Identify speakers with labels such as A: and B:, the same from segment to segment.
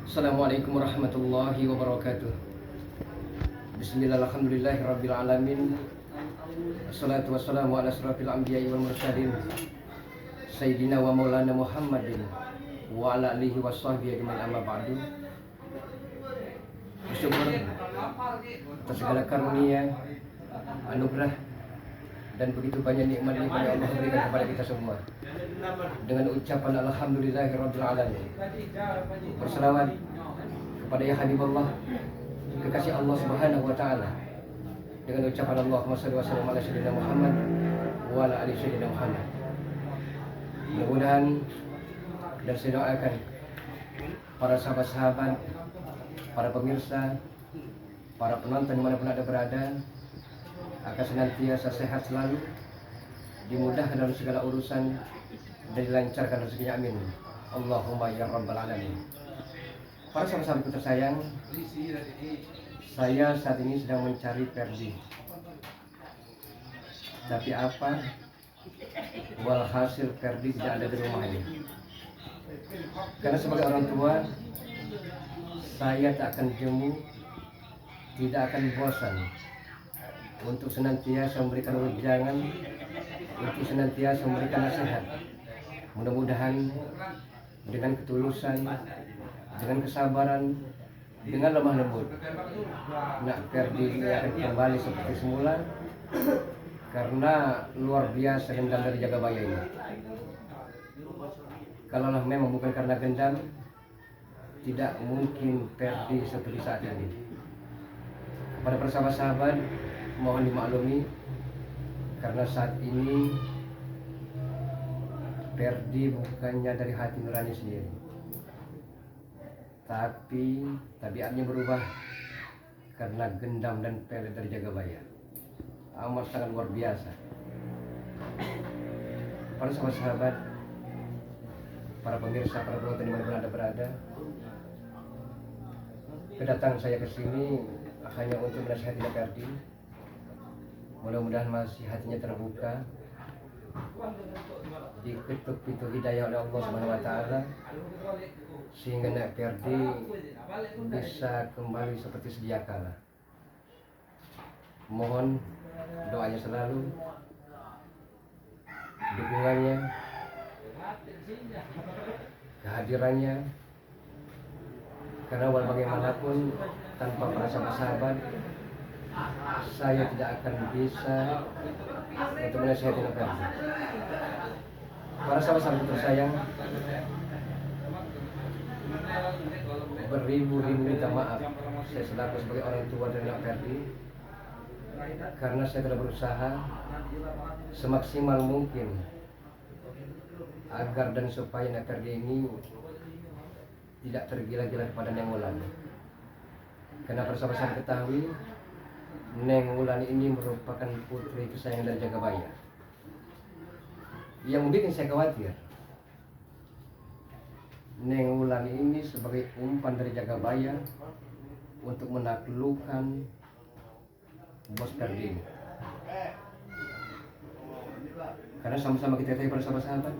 A: Assalamualaikum warahmatullahi wabarakatuh. Bismillah, alhamdulillahi rabbil alamin. Assalatu wassalamu ala asrafil anbiya'i wal mursalin Sayyidina wa maulana Muhammadin wa ala alihi wa sahbihi ajma'in, amma ba'du. Bersyukur atas segala karunia, anugerah dan begitu banyak nikmat-nikmat yang Allah berikan kepada kita semua. Dengan ucapan alhamdulillahi rabbil alamin, berselawat kepada ya Habibullah, kekasih Allah Subhanahu wa taala, dengan ucapan Allahumma shalli wa sallim ala sayyidina Muhammad wa ala ali sayyidina Muhammad. Mudah-mudahan dan saya doakan para sahabat-sahabat, para pemirsa, para penonton dimanapun ada berada, akan senantiasa sehat selalu, dimudahkan dalam segala urusan dan dilancarkan rezekinya, amin. Allahumma ya rabbal alamin. Para sahabat-sahabatku tersayang, saya saat ini sedang mencari Ferdi. Tapi apa? Walhasil Ferdi tidak ada di rumahnya. Karena sebagai orang tua, saya tak akan jemu, tidak akan bosan untuk senantiasa memberikan ujangan, untuk senantiasa memberikan nasihat. Mudah-mudahan dengan ketulusan, dengan kesabaran, dengan lemah lembut, nak Ferdi akan kembali seperti semula, karena luar biasa gendam dari Jagabaya ini. Kalaulah memang bukan karena gendam, tidak mungkin Ferdi seperti saat ini. Kepada para sahabat-sahabat, mohon dimaklumi karena saat ini Ferdi bukannya dari hati nurani sendiri, tapi tabiatnya berubah karena gendam dan pelet dari Jagabaya. Amat sangat luar biasa. Para sahabat-sahabat, para pemirsa, para penonton dimanapun Anda berada, kedatangan saya ke sini hanya untuk menasihati Ferdi. Mudah-mudahan masih hatinya terbuka, diketuk pintu hidayah oleh Allah Subhanahu wa taala, sehingga Nak Ferdi bisa kembali seperti sedia kala. Mohon doanya selalu, dukungannya, kehadirannya, karena walau bagaimanapun tanpa para sahabat-sahabat, saya tidak akan bisa untuk menasihati Nak Ferdi. Para sahabat-sahabat tersayang, beribu-ribu minta maaf saya selaku sebagai orang tua dari Nak Ferdi, karena saya telah berusaha semaksimal mungkin agar dan supaya Nak Ferdi ini tidak tergila-gila kepada Neng Wulan. Karena para sahabat ketahui, Neng Wulan ini merupakan putri kesayangan dari Jagabaya. Yang membuat saya khawatir, Neng Wulan ini sebagai umpan dari Jagabaya untuk menaklukkan bos Ferdi ini. Karena sama-sama kita tahu para sahabat-sahabat,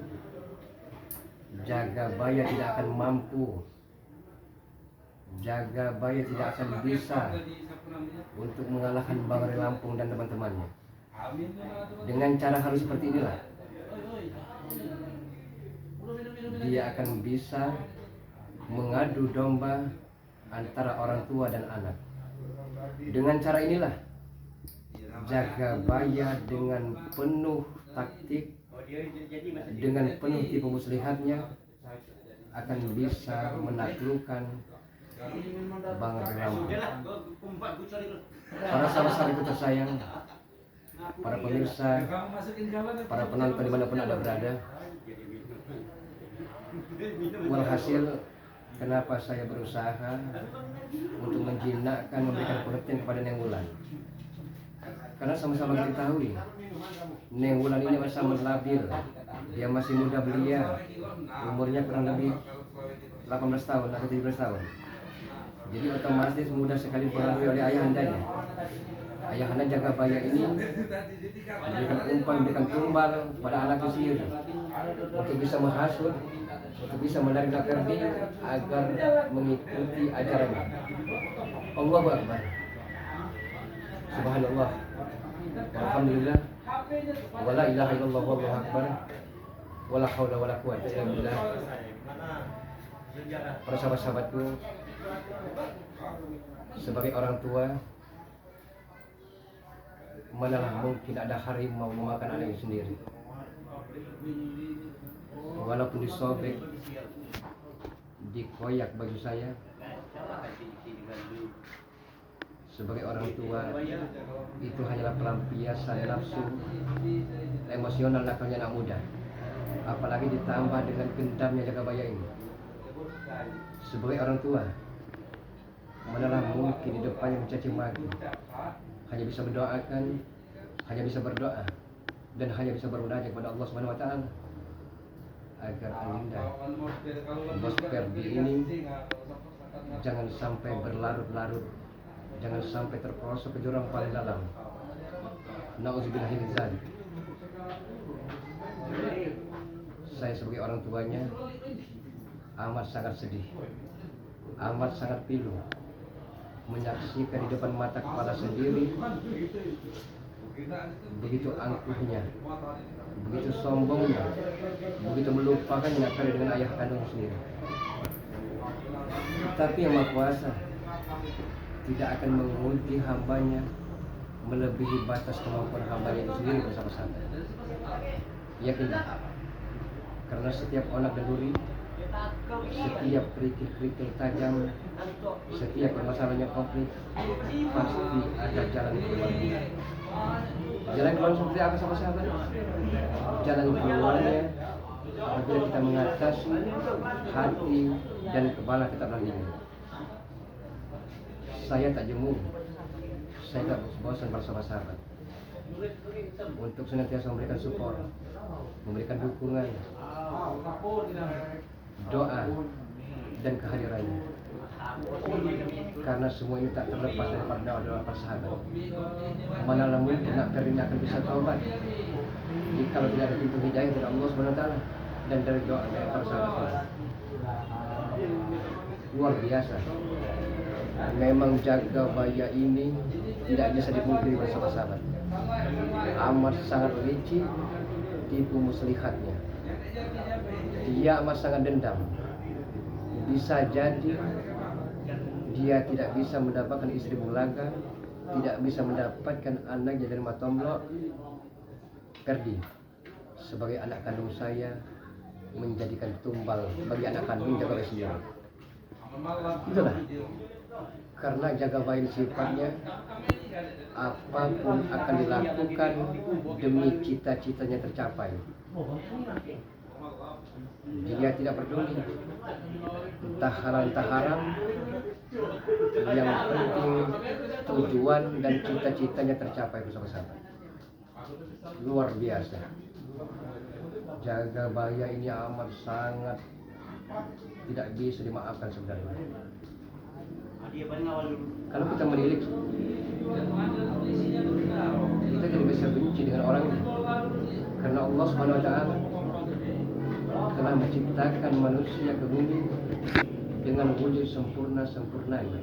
A: Jagabaya tidak akan mampu, Jagabaya tidak akan bisa untuk mengalahkan Bang Ray Lampung dan teman-temannya. Dengan cara halus seperti inilah dia akan bisa mengadu domba antara orang tua dan anak. Dengan cara inilah Jagabaya dengan penuh taktik, dengan penuh tipu muslihatnya akan bisa menaklukkan Bang Ray Lampung. Para sahabat-sahabatku tersayang, para pemirsa, para penonton dimanapun Anda berada, walhasil kenapa saya berusaha untuk menjinakkan, memberikan pengertian kepada Neng Wulan, karena sama-sama kita ketahui Neng Wulan ini masih sangat labil. Dia masih muda belia, umurnya kurang lebih 18 tahun atau 17 tahun. Jadi otomatis mudah sekali dipengaruhi oleh ayahandanya. Ayahanda Jagabaya ini memberikan umpan, memberikan tumbal pada anaknya sendiri untuk bisa menghasut untuk bisa menarik Nakerdi agar mengikuti ajarannya. Allahu Akbar. Subhanallah. Alhamdulillah. Wala ilaha illallah wallahu akbar. Wala haula wala quwwata illa billah. Para sahabat-sahabatku, sebagai orang tua, manalah mungkin ada harimau memakan anaknya sendiri. Walaupun disobek, dikoyak baju saya, sebagai orang tua itu hanyalah pelampiasan nafsu emosional nakalnya anak muda, apalagi ditambah dengan gendamnya Jagabaya ini. Sebagai orang tua, manalah mungkin di depannya mencaci maki, hanya bisa mendoakan, hanya bisa berdoa, dan hanya bisa bermunajat kepada Allah Subhanahu wa taala agar Aninda bos Ferdi ini jangan sampai berlarut-larut, jangan sampai terperosok ke jurang paling dalam. Nauzubillahi min dzalik. Saya sebagai orang tuanya amat sangat sedih, amat sangat pilu menyaksikan di depan mata kepala sendiri begitu angkuhnya, begitu sombongnya, begitu melupakan Nakerdi dengan ayah kandung sendiri. Tapi Yang Maha Kuasa tidak akan menguji hambanya melebihi batas kemampuan hambanya itu sendiri bersama-sama. Yakinlah, karena setiap onak dan duri, setiap kerikil-kerikil tajam, setiap permasalahannya konflik, pasti ada jalan keluar. Jalan keluar seperti apa sahabat-sahabat? Jalan keluarnya apabila kita mengatasi hati dan kepala kita berlindung. Saya tak jemu, saya tak bosan bersama sahabat untuk senantiasa memberikan support, memberikan dukungan, doa dan kehadirannya, karena semua ini tak terlepas daripada doa para sahabat. Manalah mungkin Nakerdi akan bisa taubat jika tidak ada pintu hidayah dari Allah Subhanahu wa taala dan dari doa dari para sahabat. Luar biasa. Memang Jagabaya ini tidak bisa dipungkiri bersama sahabat. Amat sangat licik tipu muslihatnya. Dia amat sangat dendam. Bisa jadi dia tidak bisa mendapatkan istri bulaga, tidak bisa mendapatkan anaknya dari Matomlo. Ferdi sebagai anak kandung saya menjadikan tumbal bagi anak kandung Jagabaya sendiri. Itulah karena Jagabaya sifatnya apapun akan dilakukan demi cita-citanya tercapai. Dia tidak peduli entah halal entah haram, yang penting tujuan dan cita-citanya tercapai bersama-sama. Luar biasa. Jagabaya ini amat sangat tidak bisa dimaafkan sebenarnya. Kalau kita menilik, kita jadi bisa benci dengan orang ini, karena Allah Subhanahu wa taala telah menciptakan manusia ke bumi dengan wujud sempurnanya.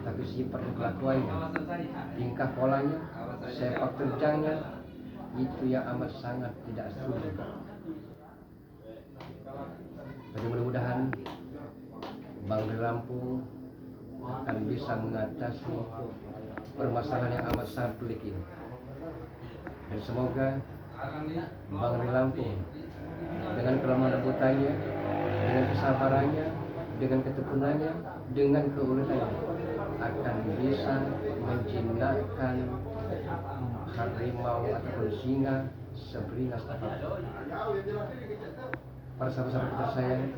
A: Tapi sifat dan kelakuannya, tingkah polanya, sepak terjangnya itu yang amat sangat tidak setuju. Jadi mudah-mudahan Bangli Lampung akan bisa mengatasi permasalahan yang amat sangat pelik ini. Dan semoga Bangli Lampung dengan kelemah lembutannya, dengan kesabarannya, dengan ketekunannya, dengan keuletannya akan bisa menjinakkan harimau ataupun singa seberingas apapun. Para sahabat-sahabat kita sayang,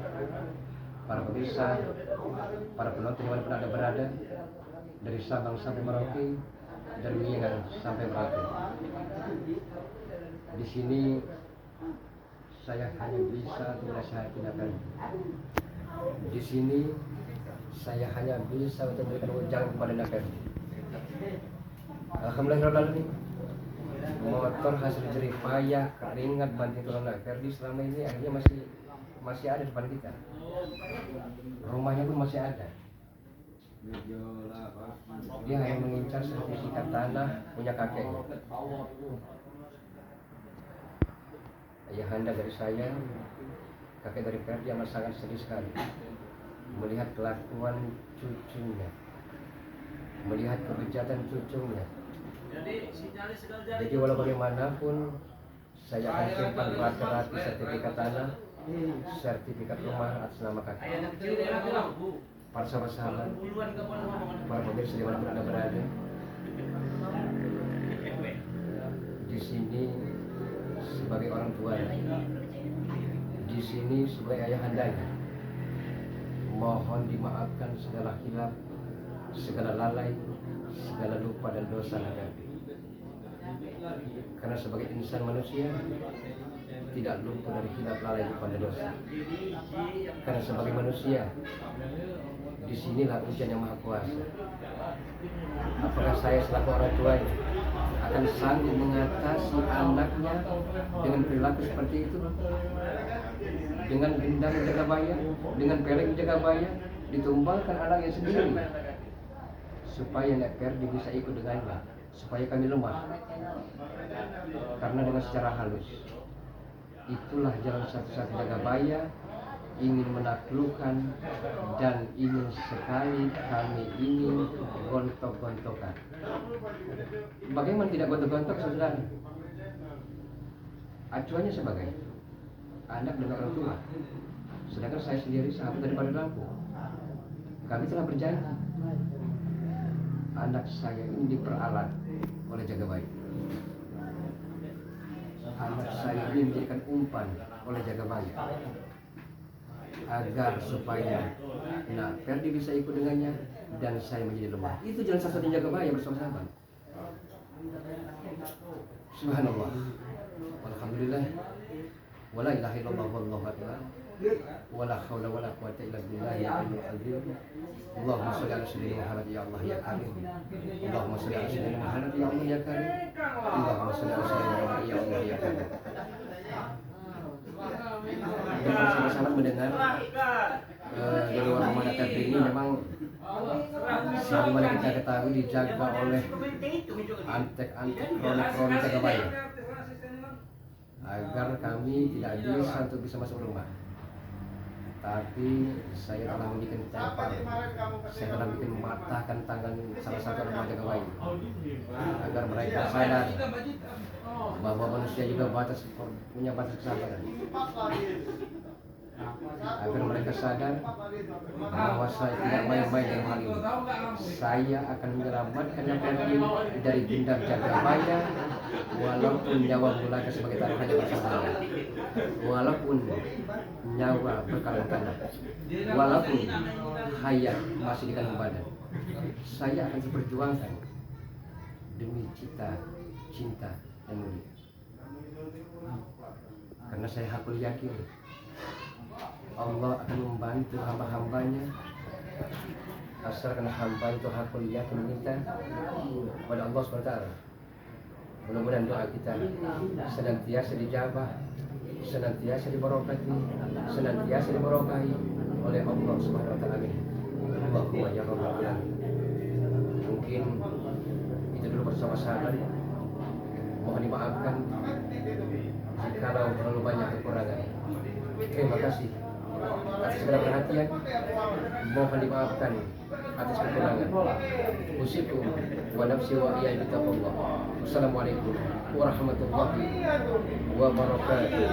A: para pemirsa, para penonton yang pernah ada berada, dari Sabang sampai Merauke, dari Miangan sampai Merauke. Di sini saya hanya bisa menasihati Nakerdi. Di sini saya hanya bisa untuk memberikan ujangan kepada Nakerdi. Alhamdulillahirrahmanirrahim. Motor hasil jerih payah, keringat, banting tulang Nakerdi selama ini akhirnya masih masih ada depan kita. Rumahnya pun masih ada. Dia hanya mengincar sertifikat tanah punya kakeknya. Ayahanda dari saya, kakek dari Ferdi amat sangat sedih sekali melihat kelakuan cucunya, melihat kebejatan cucunya. Jadi walau bagaimanapun saya akan simpan rapi-rapi sertifikat tanah, sertifikat rumah atas nama kakek. Para sahabat, para pemirsa dimanapun Anda berada, di sini sebagai orang tua, di sini sebagai ayahandanya, mohon dimaafkan segala hilaf, segala lalai, segala lupa dan dosa Ferdi. Karena sebagai insan manusia tidak luput dari hilaf, lalai, lupa dan dosa. Karena sebagai manusia, disinilah ujian yang maha kuasa. Apakah saya selaku orang tuanya akan sanggup mengatasi anaknya dengan perilaku seperti itu? Dengan dendam menjaga bayang, dengan pelek menjaga bayang, ditumbalkan anaknya sendiri supaya Nek Ferdi bisa ikut dengannya, supaya kami lemah. Karena dengan secara halus, itulah jalan satu-satu jaga bayang, ingin menaklukkan dan ingin sekali kami ingin gontok-gontokan. Bagaimana tidak gontok-gontok, saudara? Acuannya sebagai anak dan orang tua. Sedangkan saya sendiri sahabat daripada lampu. Kami telah berjanji anak saya ini diperalat oleh jaga bayi. Anak saya ini menjadikan umpan oleh jaga bayi, agar supaya Ferdi bisa ikut dengannya dan saya menjadi lemah. Itu jalan satu-satunya jaga bayang bersama-sama. Subhanallah, walhamdulillah, wala ilaha illallah, wallahu akbar, wala haula wala quwwata illa billahi al-aliyyil azim. Allahumma shalli ala sayyidina Muhammad ya Allah ya karim. Allahumma shalli ala sayyidina Muhammad ya Allah ya karim. Allahumma shalli ala sayyidina Muhammad ya Allah ya karim. Dan sama-sama mendengar dari warung mana Ferdi ini memang sebagaimana kita ketahui dijaga oleh antek-antek kronik-kronik jaga bayang, agar kami tidak bisa untuk bisa masuk rumah. Tapi saya telah membuat tempar, saya telah bikin mematahkan tangan salah satu orang jaga bayang, agar mereka sadar bahwa manusia juga punya batas kesabaran. Agar mereka sadar bahwa saya tidak main-main dalam hal ini. Saya akan menyelamatkan Ferdi dari dendam jaga bayang, walaupun nyawa mulai sebagai taruhannya bersama, walaupun nyawa berkalung tanah, walaupun hayat masih di kandung badan. Saya akan diperjuangkan demi cinta dan mulia. Karena saya hakul yakin Allah akan membantu hamba-hambanya, asalkan hamba itu hakul yakin minta kepada Allah SWT. Mudah-mudahan doa kita senantiasa dijabah, senantiasa diberkati, senantiasa diberkahi oleh Allah Subhanahu wa taala. Allahumma ya rabbal alamin. Mungkin itu dulu bersama sahabat. Mohon dimaafkan jikalau terlalu banyak kekurangan. Terima kasih atas segala perhatian. Mohon dimaafkan atas kekurangan. Usikum wa nafsi wa iyai bitaqullah. Wassalamualaikum warahmatullahi wabarakatuh.